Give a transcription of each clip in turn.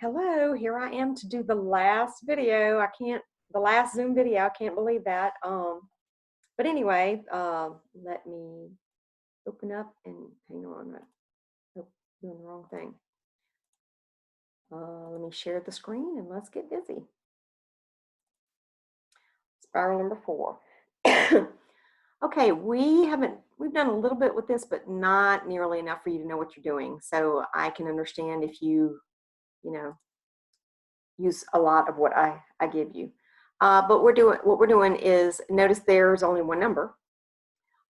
Hello, here I am to do the last video. The last Zoom video. I can't believe that. But anyway, let me open up and hang on. Oh, doing the wrong thing. Let me share the screen and let's get busy. Spiral number 4. Okay, we've done a little bit with this, but not nearly enough for you to know what you're doing. So I can understand if you use a lot of what I give you. But what we're doing is, notice there's only one number.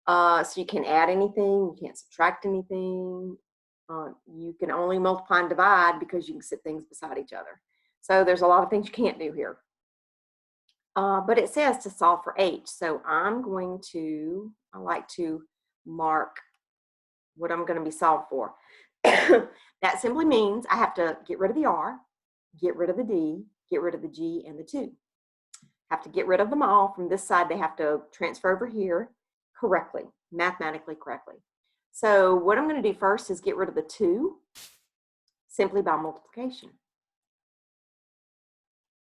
So you can't add anything, you can't subtract anything. You can only multiply and divide because you can sit things beside each other. So there's a lot of things you can't do here. But it says to solve for h. So I like to mark what I'm going to be solved for. That simply means I have to get rid of the r, get rid of the d, get rid of the g and the 2. Have to get rid of them all. From this side, they have to transfer over here correctly, mathematically correctly. So what I'm going to do first is get rid of the 2 simply by multiplication.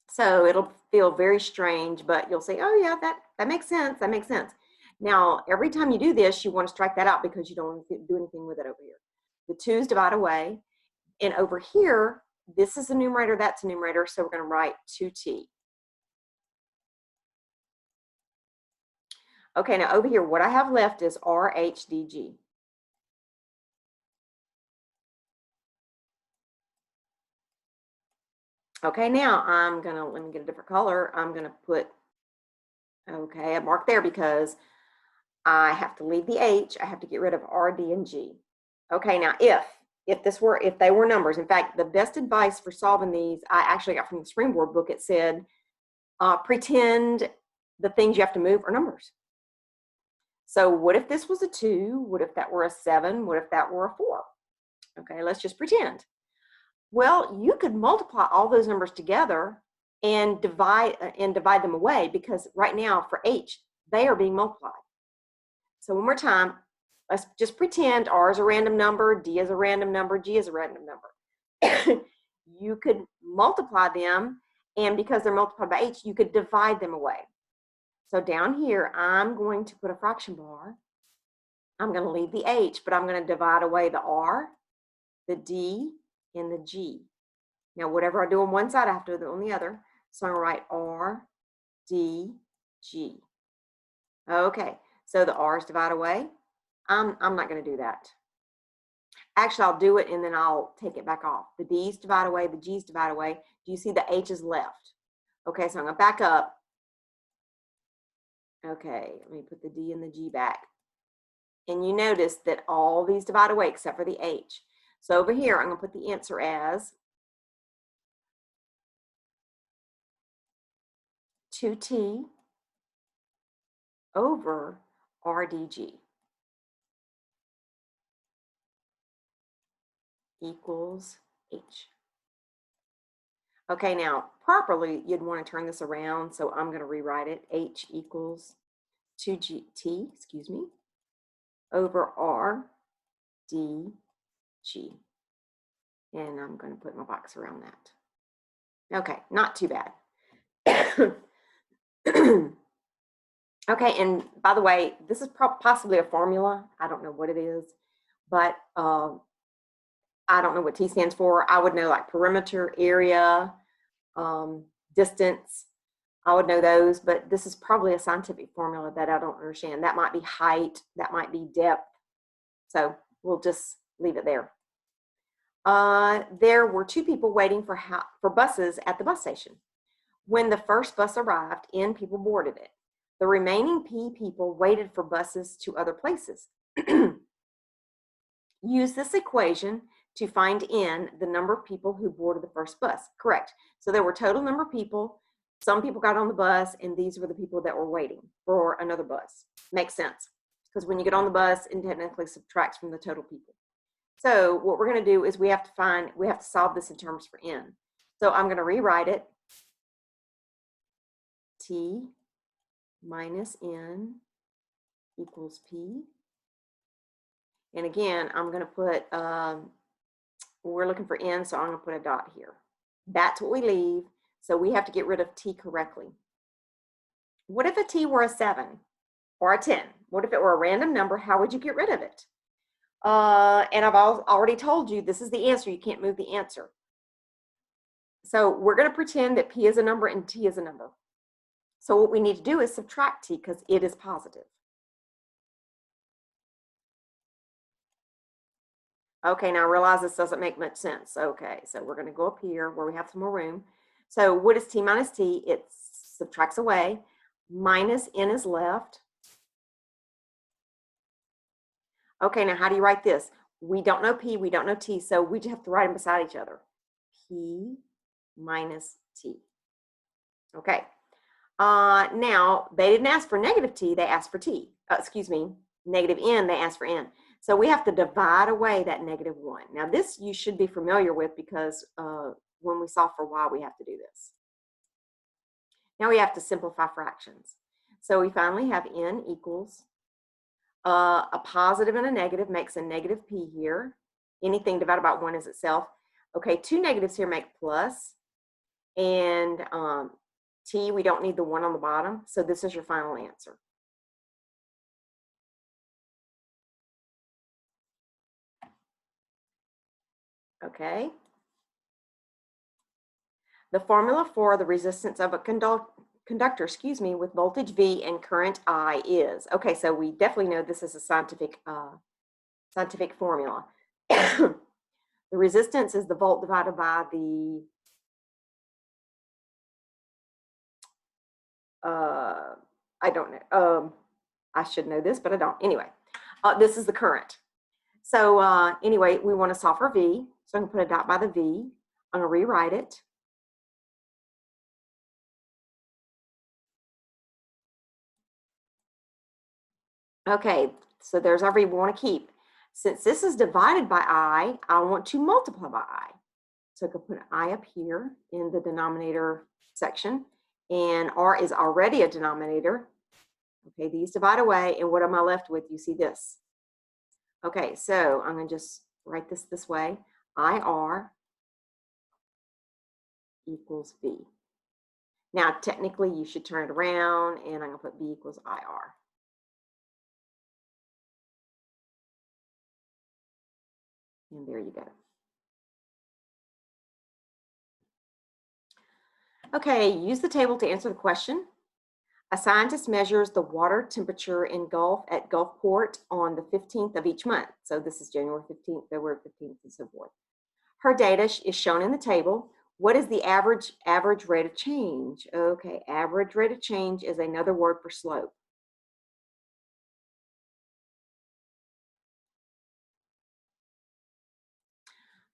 So it'll feel very strange, but you'll say, oh yeah, that makes sense, that makes sense. Now, every time you do this, you want to strike that out because you don't do anything with it over here. The 2's divide away, and over here, this is a numerator, that's a numerator, so we're going to write 2t. Okay, now over here, what I have left is RHDG. Okay, now let me get a different color. I'm gonna put, okay, a mark there because I have to leave the H, I have to get rid of R, D, and G. Okay, now if they were numbers, in fact, the best advice for solving these, I actually got from the Springboard book. It said, pretend the things you have to move are numbers. So what if this was a 2? What if that were a 7? What if that were a 4? Okay, let's just pretend. Well, you could multiply all those numbers together and divide them away, because right now for H, they are being multiplied. So one more time, let's just pretend R is a random number, D is a random number, G is a random number. You could multiply them, and because they're multiplied by H, you could divide them away. So down here, I'm going to put a fraction bar. I'm going to leave the H, but I'm going to divide away the R, the D, and the G. Now, whatever I do on one side, I have to do it on the other. So I'm going to write R, D, G. Okay, so the R's divide away. I'm not going to do that. Actually, I'll do it and then I'll take it back off. The D's divide away, the G's divide away. Do you see the H's left? Okay, so I'm going to back up. Okay, let me put the D and the G back. And you notice that all these divide away except for the H. So over here, I'm going to put the answer as 2t over RDG equals H. Okay, now properly, you'd want to turn this around, so I'm going to rewrite it. H equals 2t, over RDG. And I'm going to put my box around that. Okay, not too bad. Okay, and by the way, this is possibly a formula. I don't know what it is, but I don't know what T stands for. I would know like perimeter, area, distance. I would know those, but this is probably a scientific formula that I don't understand. That might be height, that might be depth. So we'll just leave it there. There were 2 people waiting for buses at the bus station. When the first bus arrived, N people boarded it. The remaining P people waited for buses to other places. Use this equation to find N, the number of people who boarded the first bus. Correct. So there were total number of people. Some people got on the bus, and these were the people that were waiting for another bus. Makes sense, because when you get on the bus, it technically subtracts from the total people. So what we're going to do is we have to solve this in terms for N. So I'm going to rewrite it. T minus N equals P. And again, I'm going to put, we're looking for N, so I'm going to put a dot here. That's what we leave. So we have to get rid of t correctly. What if a t were a 7 or a 10? What if it were a random number? How would you get rid of it? And I've already told you this is the answer. You can't move the answer. So we're going to pretend that p is a number and t is a number. So what we need to do is subtract t because it is positive. Okay, now I realize this doesn't make much sense. Okay, so we're going to go up here where we have some more room. So what is t minus t? It subtracts away. Minus n is left. Okay, now how do you write this? We don't know p, we don't know t, so we just have to write them beside each other. P minus t. Okay. Now, they didn't ask for negative t, they asked for t. Excuse me, negative n, they asked for n. So we have to divide away that negative 1. Now, this you should be familiar with because when we solve for y, we have to do this. Now we have to simplify fractions. So we finally have n equals a positive and a negative makes a negative p here. Anything divided by 1 is itself. Okay, 2 negatives here make plus. And t, we don't need the 1 on the bottom. So this is your final answer. Okay. The formula for the resistance of a conductor, with voltage V and current I is. Okay, so we definitely know this is a scientific formula. The resistance is the volt divided by the I don't know. I should know this, but I don't. Anyway, this is the current. So anyway, we want to solve for V. So I'm going to put a dot by the V. I'm going to rewrite it. Okay, so there's our V we want to keep. Since this is divided by I want to multiply by I. So I could put an I up here in the denominator section. And R is already a denominator. Okay, these divide away. And what am I left with? You see this. Okay, so I'm going to just write this way. IR equals V. Now, technically, you should turn it around, and I'm going to put V equals IR. And there you go. Okay, use the table to answer the question. A scientist measures the water temperature in Gulf at Gulfport on the 15th of each month. So this is January 15th, February 15th, and so forth. Her data is shown in the table. What is the average rate of change? Okay, average rate of change is another word for slope.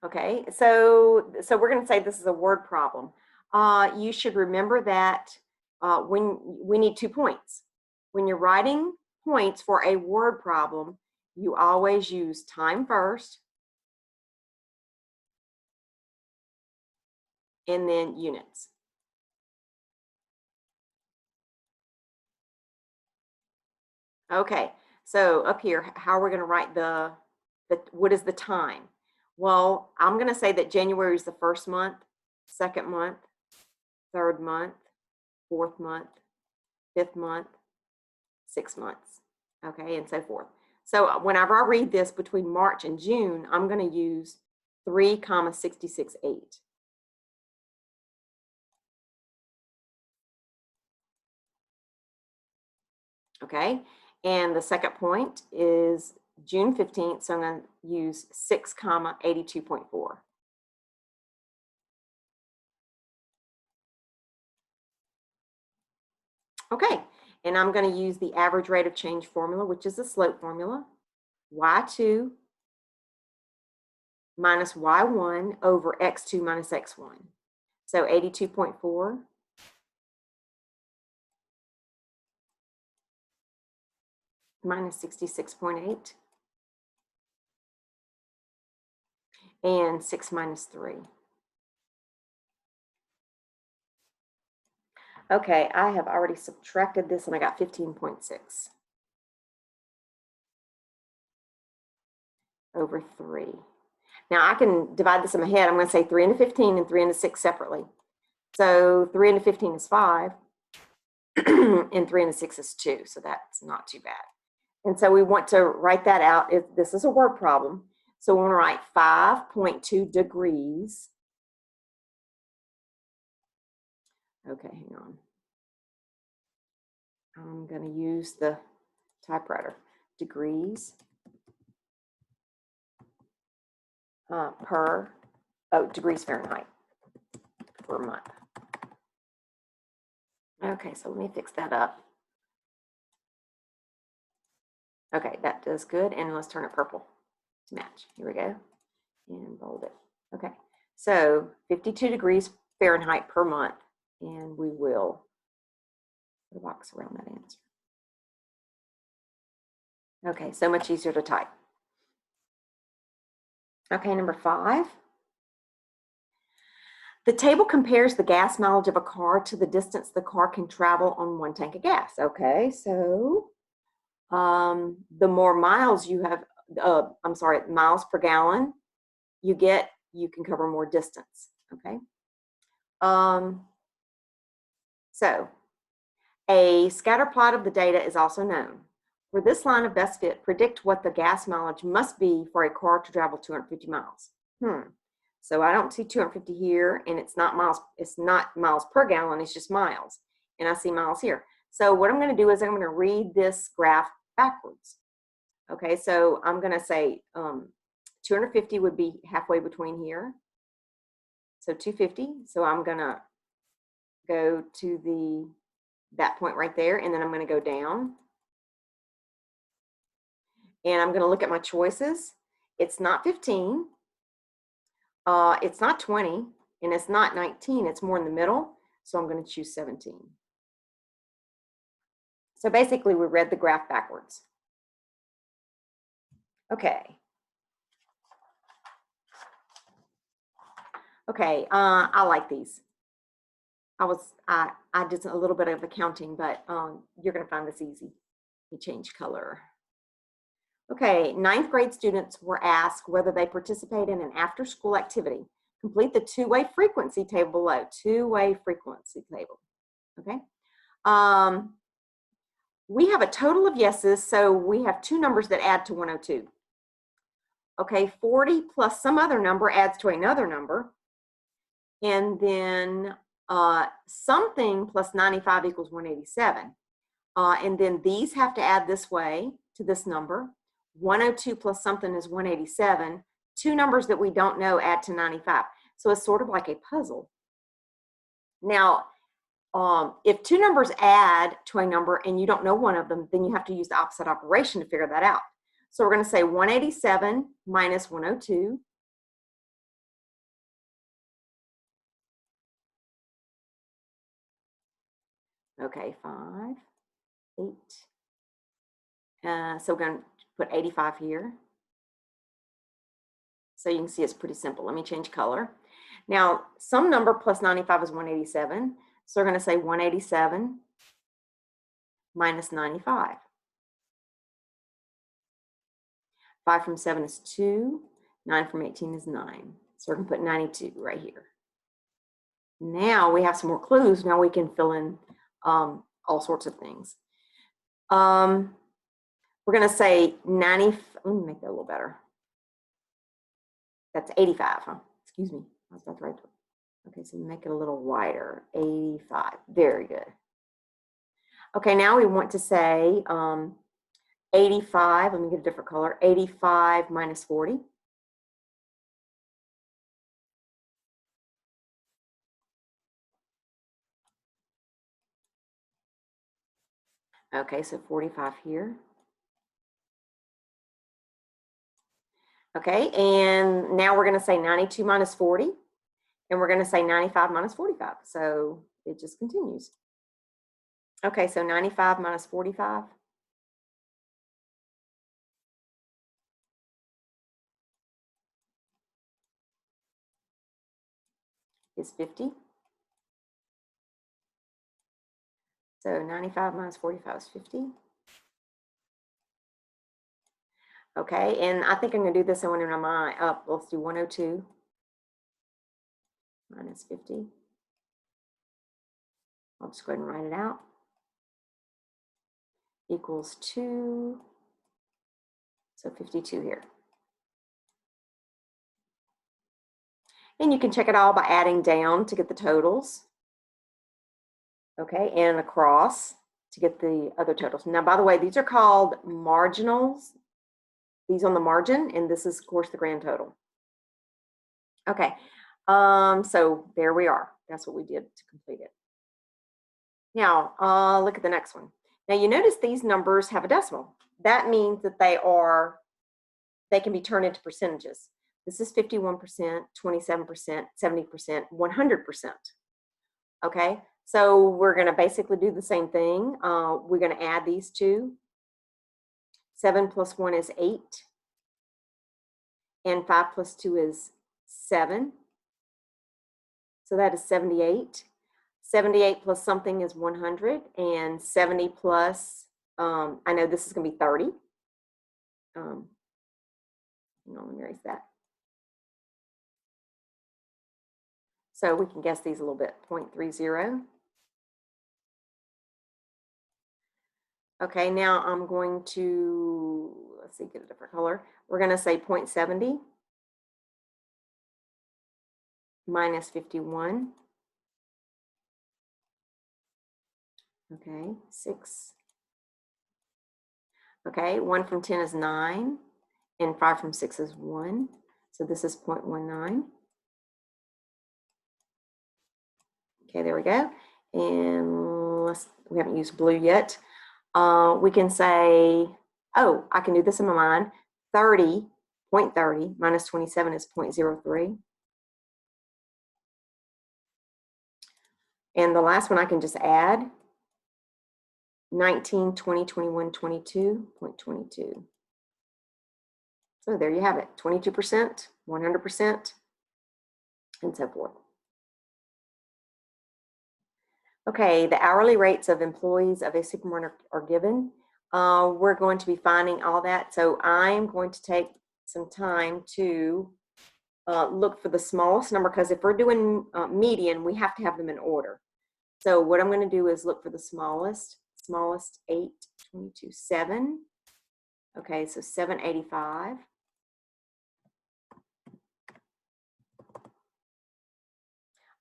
Okay, so we're going to say this is a word problem. You should remember that when we need 2 points. When you're writing points for a word problem, you always use time first and then units. Okay, so up here, how are we going to write what is the time? Well, I'm going to say that January is the first month, second month, third month, fourth month, fifth month, 6 months, okay, and so forth. So whenever I read this between March and June, I'm going to use 3,668. Okay, and the second point is June 15th, so I'm going to use 6,82.4. Okay, and I'm going to use the average rate of change formula, which is the slope formula, y2 minus y1 over x2 minus x1. So 82.4 minus 66.8 and 6 minus 3. Okay, I have already subtracted this and I got 15.6 over 3. Now I can divide this in my head. I'm going to say 3 into 15 and 3 into 6 separately. So 3 into 15 is 5, and 3 into 6 is 2. So that's not too bad. And so we want to write that out. This is a word problem. So we want to write 5.2 degrees. Okay, hang on. I'm going to use the typewriter. Degrees degrees Fahrenheit per month. Okay, so let me fix that up. Okay, that does good. And let's turn it purple to match. Here we go. And bold it. Okay, so 52 degrees Fahrenheit per month. And we will put a box around that answer. Okay, so much easier to type. Okay, number 5. The table compares the gas mileage of a car to the distance the car can travel on 1 tank of gas. Okay, so the more miles you have, miles per gallon you get, you can cover more distance. Okay. So a scatter plot of the data is also known. For this line of best fit, predict what the gas mileage must be for a car to travel 250 miles. So I don't see 250 here, and it's not miles per gallon, it's just miles. And I see miles here. So what I'm going to do is I'm going to read this graph backwards. Okay, so I'm going to say 250 would be halfway between here. So 250. So I'm going to go to that point right there, and then I'm going to go down. And I'm going to look at my choices. It's not 15. It's not 20, and it's not 19. It's more in the middle. So I'm going to choose 17. So basically, we read the graph backwards. Okay. Okay, I like these. I did a little bit of accounting, but you're going to find this easy. You change color. Okay, 9th grade students were asked whether they participate in an after-school activity. Complete the two-way frequency table below. Two-way frequency table. Okay. We have a total of yeses, so we have 2 numbers that add to 102. Okay, 40 plus some other number adds to another number. And then something plus 95 equals 187. And then these have to add this way to this number. 102 plus something is 187. 2 numbers that we don't know add to 95. So it's sort of like a puzzle. Now, if 2 numbers add to a number and you don't know one of them, then you have to use the opposite operation to figure that out. So we're going to say 187 minus 102. Okay, 5, 8. So we're going to put 85 here. So you can see it's pretty simple. Let me change color. Now, some number plus 95 is 187. So we're going to say 187 minus 95. 5 from 7 is 2. 9 from 18 is 9. So we're going to put 92 right here. Now we have some more clues. Now we can fill in all sorts of things. We're going to say 90. Let me make that a little better. That's 85, huh? Excuse me. I was about to write. Okay, so make it a little wider. 85. Very good. Okay, now we want to say 85. Let me get a different color. 85 minus 40. Okay, so 45 here. Okay, and now we're going to say 92 minus 40, and we're going to say 95 minus 45. So it just continues. Okay, so 95 minus 45 is 50. So 95 minus 45 is 50. Okay, and I think I'm going to do this one in my mind. Up, let's do 102 minus 50. I'll just go ahead and write it out. Equals 2. So 52 here. And you can check it all by adding down to get the totals. Okay, and across to get the other totals. Now, by the way, these are called marginals. These on the margin, and this is, of course, the grand total. Okay, so there we are. That's what we did to complete it. Now, look at the next one. Now, you notice these numbers have a decimal. That means that they can be turned into percentages. This is 51%, 27%, 70%, 100%. Okay, so we're going to basically do the same thing. We're going to add these two. 7 plus 1 is 8. And 5 plus 2 is 7. So that is 78. 78 plus something is 100. And 70 plus, I know this is going to be 30. Let me erase that. So we can guess these a little bit. 0.30. Okay, now I'm going to, let's see, get a different color. We're going to say 0.70 minus 51. Okay, 6. Okay, 1 from 10 is 9, and 5 from 6 is 1. So this is 0.19. Okay, there we go. And we haven't used blue yet. We can say, oh, I can do this in my mind. 0.30 minus 27 is 0.03. And the last one I can just add. 19, 20, 21, 22, 0.22. So there you have it, 22%, 100%, and so forth. Okay, the hourly rates of employees of a supermarket are given. We're going to be finding all that. So I'm going to take some time to look for the smallest number, because if we're doing median, we have to have them in order. So what I'm going to do is look for the smallest 8, 22, 7. Okay, so 785.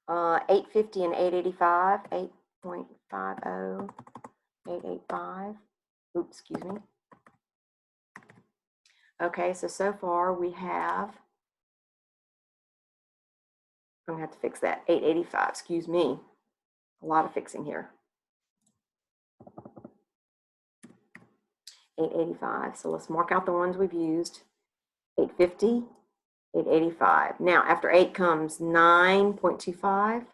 Uh, 850 and 885, 8.50, 885. Oops, excuse me. Okay, so far we have, I'm gonna have to fix that, 885, excuse me. A lot of fixing here. 885, so let's mark out the ones we've used. 850, 885. Now, after 8 comes 9.25.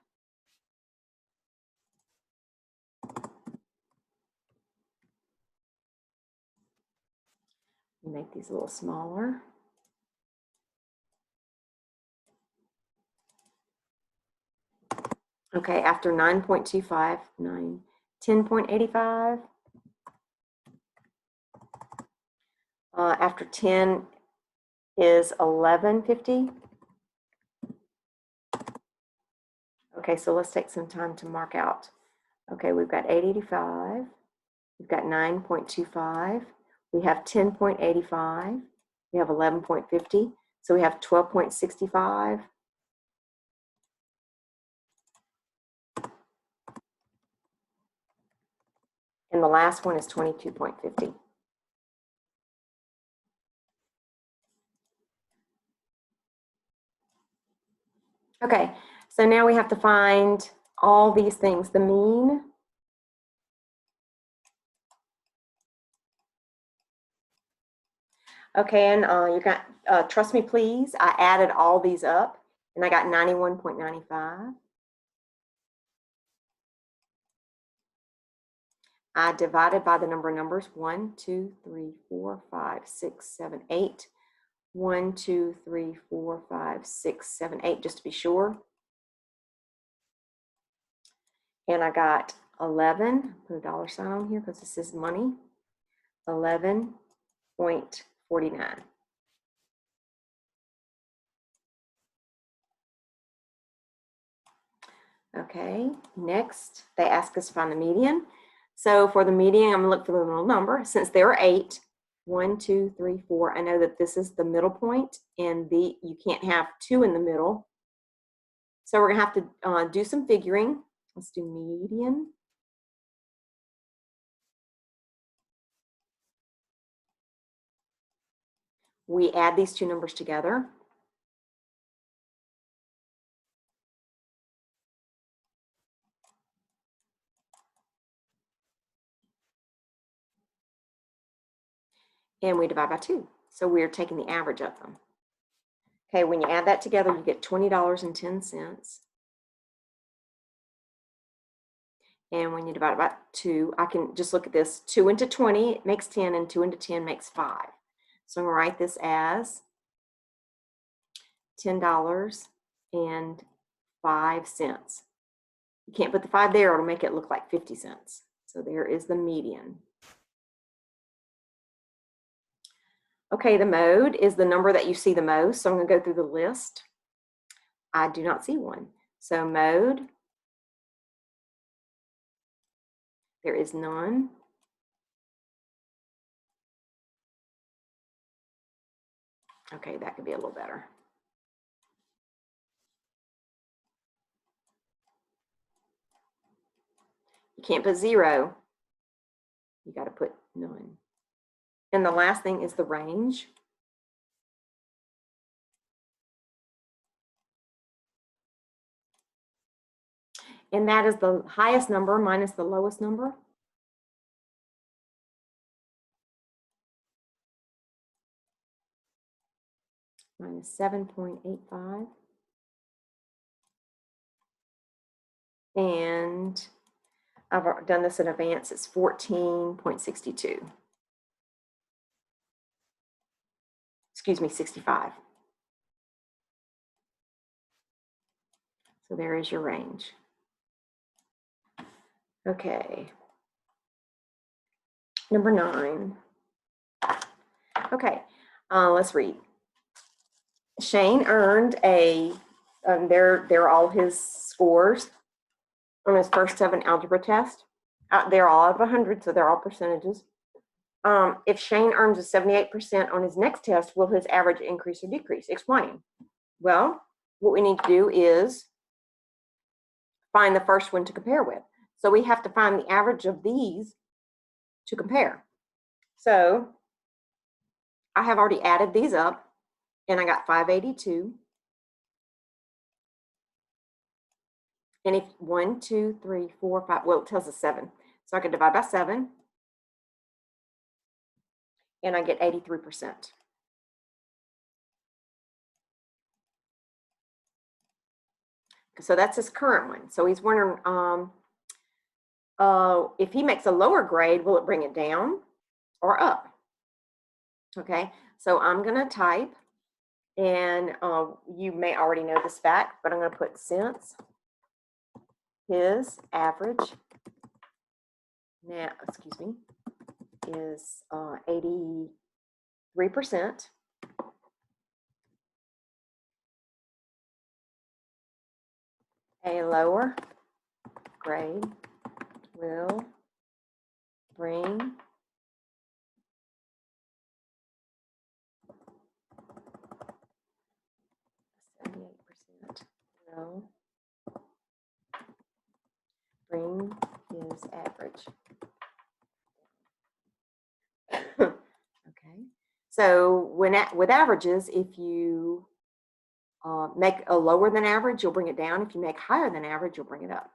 Make these a little smaller. Okay, after 9.25, 10.85. After 10 is 1150. Okay, so let's take some time to mark out. Okay, we've got 885, we've got 9.25, we have 10.85, we have 11.50, so we have 12.65. And the last one is 22.50. Okay, so now we have to find all these things, the mean, okay, and you got, trust me please, I added all these up and I got 91.95. I divided by the number of numbers, 1, 2, 3, 4, 5, 6, 7, 8. 1, 2, 3, 4, 5, 6, 7, 8, just to be sure. And I got 11, put a dollar sign on here because this is money, 11.45. 49. Okay, next they ask us to find the median. So for the median, I'm gonna look for the middle number. Since there are 8, 1, 2, 3, 4, I know that this is the middle point, and you can't have 2 in the middle. So we're gonna have to do some figuring. Let's do median. We add these two numbers together. And we divide by 2. So we're taking the average of them. Okay, when you add that together, you get $20.10. And when you divide it by 2, I can just look at this. 2 into 20 makes 10, and 2 into 10 makes 5. So I'm going to write this as $10.05. You can't put the 5 there, it'll make it look like 50 cents. So there is the median. Okay, the mode is the number that you see the most. So I'm going to go through the list. I do not see one. So mode, there is none. Okay, that could be a little better. You can't put 0. You got to put none. And the last thing is the range. And that is the highest number minus the lowest number. Minus 7.85. And I've done this in advance, it's 14.62. Excuse me, 65. So there is your range. Okay. Number 9. Okay, let's read. Shane earned a, they're all his scores on his first 7 algebra test. They're all out of 100, so they're all percentages. If Shane earns a 78% on his next test, will his average increase or decrease? Explain. Well, what we need to do is find the first one to compare with. So we have to find the average of these to compare. So I have already added these up, and I got 582. And if 1, 2, 3, 4, 5, well, it tells us 7. So I can divide by 7, and I get 83%. So that's his current one. So he's wondering if he makes a lower grade, will it bring it down or up? Okay, so I'm going to type, and you may already know this fact, but I'm going to put since his average now, excuse me, is 83%. A lower grade will bring will bring his average. Okay, so with averages, if you make a lower than average, you'll bring it down. If you make higher than average, you'll bring it up.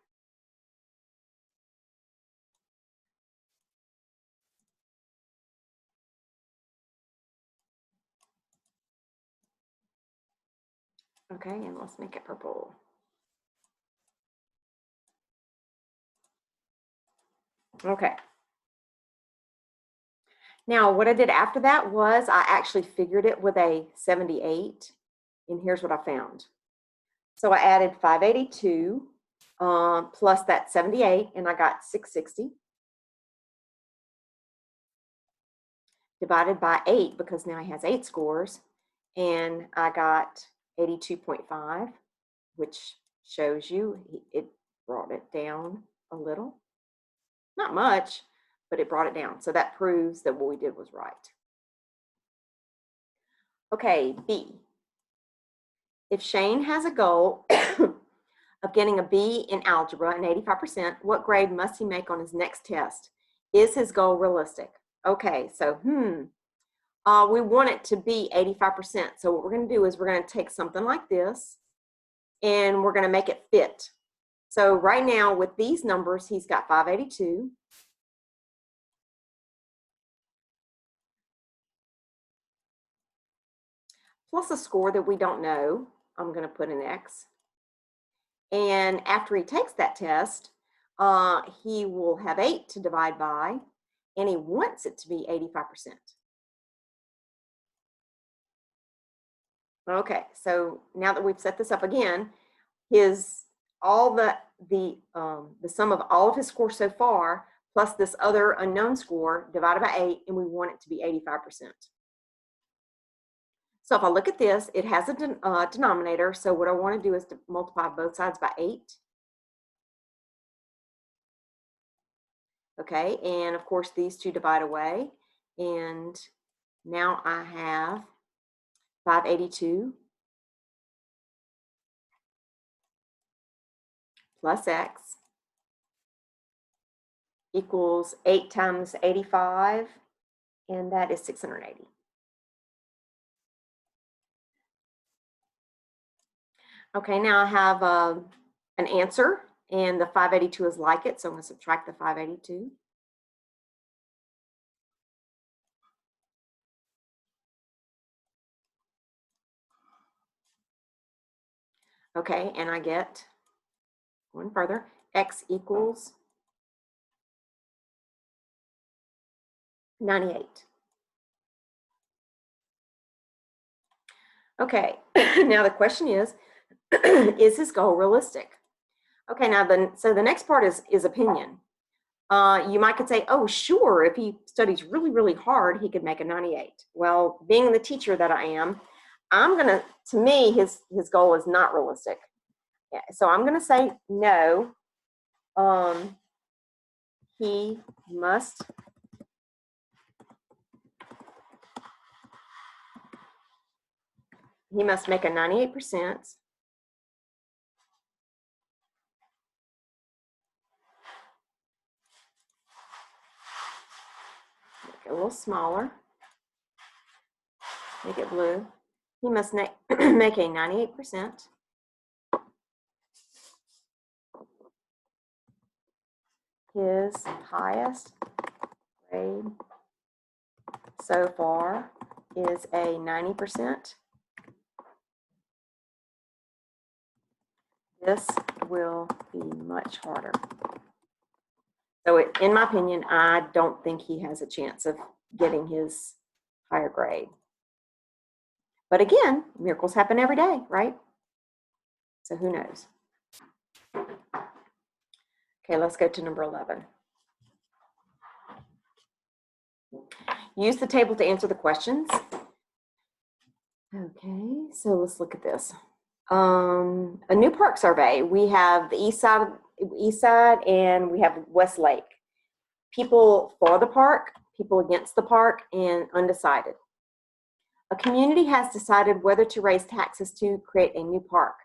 Okay, and let's make it purple. Okay. Now, what I did after that was I actually figured it with a 78, and here's what I found. So I added 582 plus that 78, and I got 660. divided by 8, because now he has 8 scores, and I got 82.5, which shows you it brought it down a little. Not much, but it brought it down. So that proves that what we did was right. Okay, B. If Shane has a goal of getting a B in algebra and 85%, what grade must he make on his next test? Is his goal realistic? Okay, so we want it to be 85%. So what we're going to do is we're going to take something like this and we're going to make it fit. So right now with these numbers, he's got 582. Plus a score that we don't know. I'm going to put an X. And after he takes that test, he will have 8 to divide by, and he wants it to be 85%. Okay, so now that we've set this up again, the sum of all of his scores so far plus this other unknown score divided by 8, and we want it to be 85%. So if I look at this, it has a denominator. So what I want to do is to multiply both sides by 8. Okay, and of course these two divide away, and now I have 582 plus X equals 8 times 85, and that is 680. Okay, now I have an answer, and the 582 is like it, so I'm going to subtract the 582. Okay, and I get, going further, X equals 98. Okay, now the question is his goal realistic? Okay, now so the next part is opinion. You might could say, oh, sure, if he studies really, really hard, he could make a 98. Well, being the teacher that I am, to me, his goal is not realistic. Yeah, so I'm gonna say no. He must make a 98%. Make it a little smaller. Make it blue. He must make a 98%. His highest grade so far is a 90%. This will be much harder. So in my opinion, I don't think he has a chance of getting his higher grade. But again, miracles happen every day, right? So who knows? Okay, let's go to number 11. Use the table to answer the questions. Okay, so let's look at this. A new park survey. We have the east side and we have Westlake. People for the park, people against the park, and undecided. A community has decided whether to raise taxes to create a new park.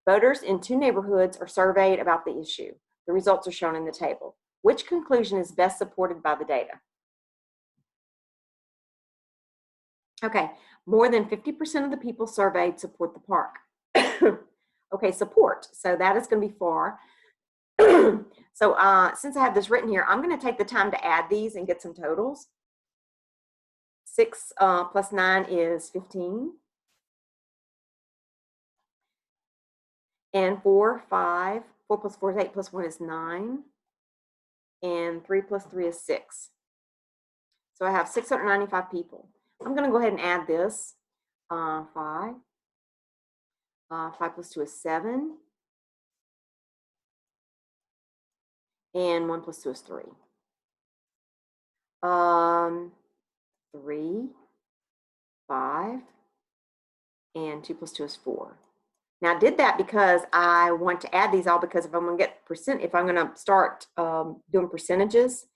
Voters in 2 neighborhoods are surveyed about the issue. The results are shown in the table. Which conclusion is best supported by the data? Okay, more than 50% of the people surveyed support the park. Okay, support. So that is going to be for. So since I have this written here, I'm going to take the time to add these and get some totals. 6 plus 9 is 15. And 4 plus 4 is 8, plus 1 is 9. And 3 plus 3 is 6. So I have 695 people. I'm going to go ahead and add this. 5. 5 plus 2 is 7. And 1 plus 2 is 3. 3, 5, and 2 plus 2 is 4. Now I did that because I want to add these all, because if I'm going to get percent, if I'm going to start doing percentages,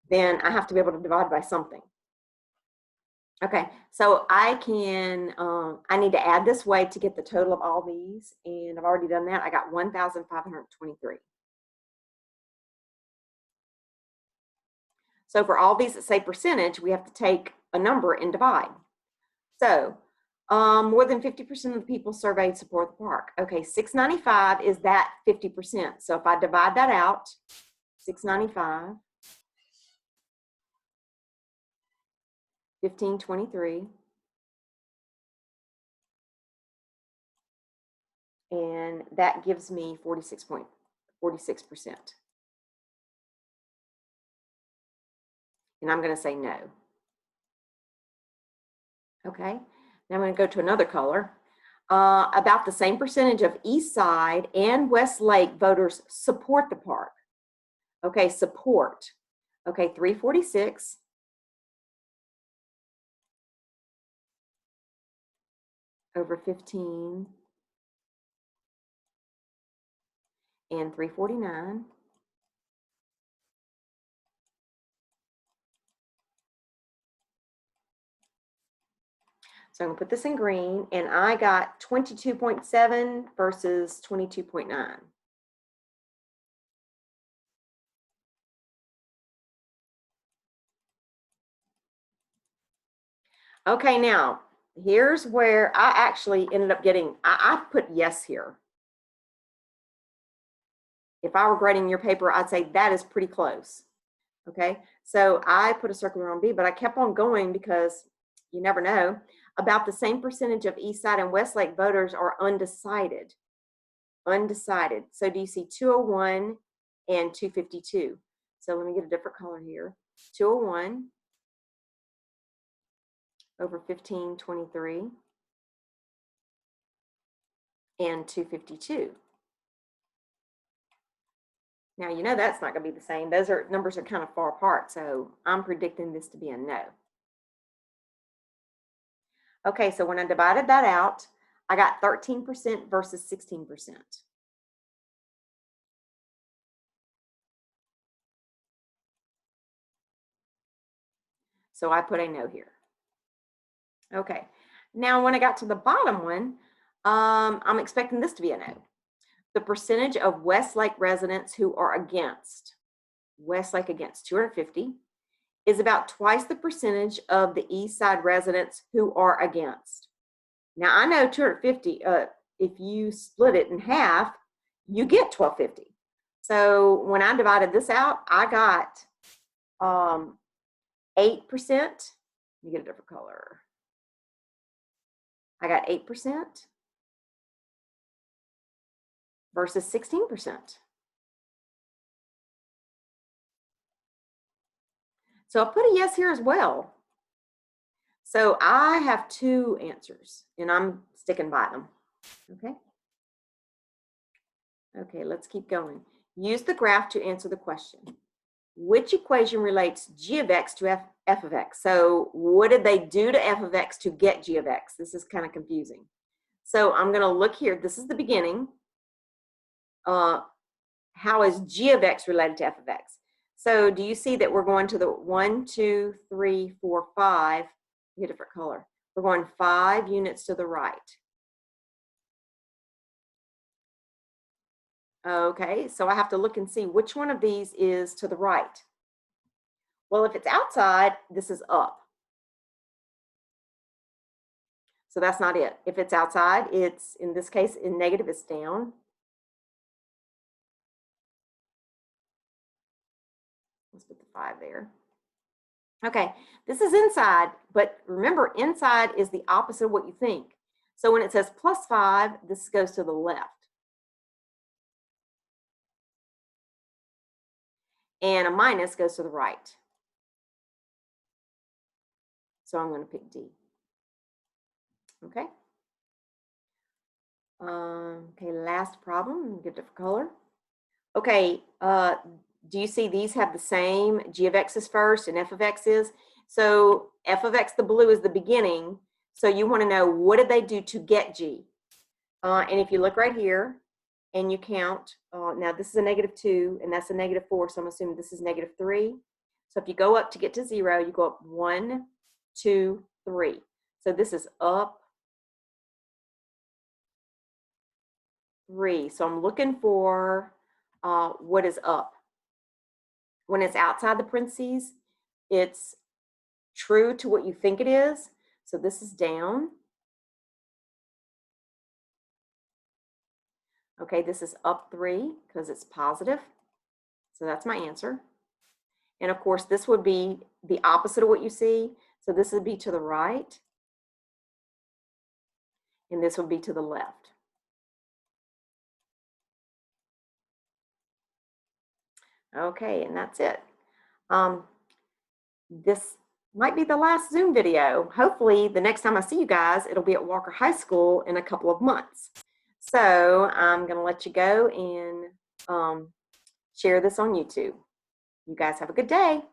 then I have to be able to divide by something. Okay, so I can, I need to add this way to get the total of all these, and I've already done that. I got 1,523. So for all these that say percentage, we have to take a number and divide. So more than 50% of the people surveyed support the park. Okay, 695 is that 50%. So if I divide that out, 695, 1523, and that gives me 46%. And I'm going to say no. Okay, now I'm going to go to another color. About the same percentage of East Side and West Lake voters support the park. Okay, support. Okay, 346 over 15 and 349. So I'm going to put this in green, and I got 22.7 versus 22.9. Okay, now here's where I actually ended up getting, I put yes here. If I were grading your paper, I'd say that is pretty close. Okay, so I put a circle around B, but I kept on going because you never know. About the same percentage of East Side and Westlake voters are undecided. Undecided. So do you see 201 and 252? So let me get a different color here. 201 over 1523 and 252. Now, you know that's not going to be the same. Those numbers are kind of far apart, so I'm predicting this to be a no. Okay, so when I divided that out, I got 13% versus 16%. So I put a no here. Okay, now when I got to the bottom one, I'm expecting this to be a no. The percentage of Westlake residents who are against, Westlake against 250, is about twice the percentage of the East Side residents who are against. Now I know 250, if you split it in half, you get 1250. So when I divided this out, I got 8%. Let me get a different color. I got 8% versus 16%. So I put a yes here as well. So I have two answers, and I'm sticking by them. Okay. Okay, let's keep going. Use the graph to answer the question. Which equation relates g of x to f of x? So what did they do to f of x to get g of x? This is kind of confusing. So I'm going to look here. This is the beginning. How is g of x related to f of x? So do you see that we're going to the 1, 2, 3, 4, 5, get a different color. We're going 5 units to the right. Okay, so I have to look and see which one of these is to the right. Well, if it's outside, this is up. So that's not it. If it's outside, it's, in this case, in negative, it's down. Let's put the 5 there. Okay, this is inside, but remember, inside is the opposite of what you think. So when it says plus 5, this goes to the left. And a minus goes to the right. So I'm going to pick D. Okay. Okay, last problem. Get a different color. Okay, do you see these have the same g of x is first and f of x is? So f of x, the blue, is the beginning. So you want to know, what did they do to get g? And if you look right here and you count, now this is a -2 and that's a -4, so I'm assuming this is -3. So if you go up to get to 0, you go up 1, 2, 3. So this is up 3. So I'm looking for what is up. When it's outside the parentheses, it's true to what you think it is. So this is down. Okay, this is up 3 because it's positive. So that's my answer. And of course, this would be the opposite of what you see. So this would be to the right. And this would be to the left. Okay, and that's it. This might be the last Zoom video. Hopefully, the next time I see you guys, it'll be at Walker High School in a couple of months. So I'm going to let you go and share this on YouTube. You guys have a good day.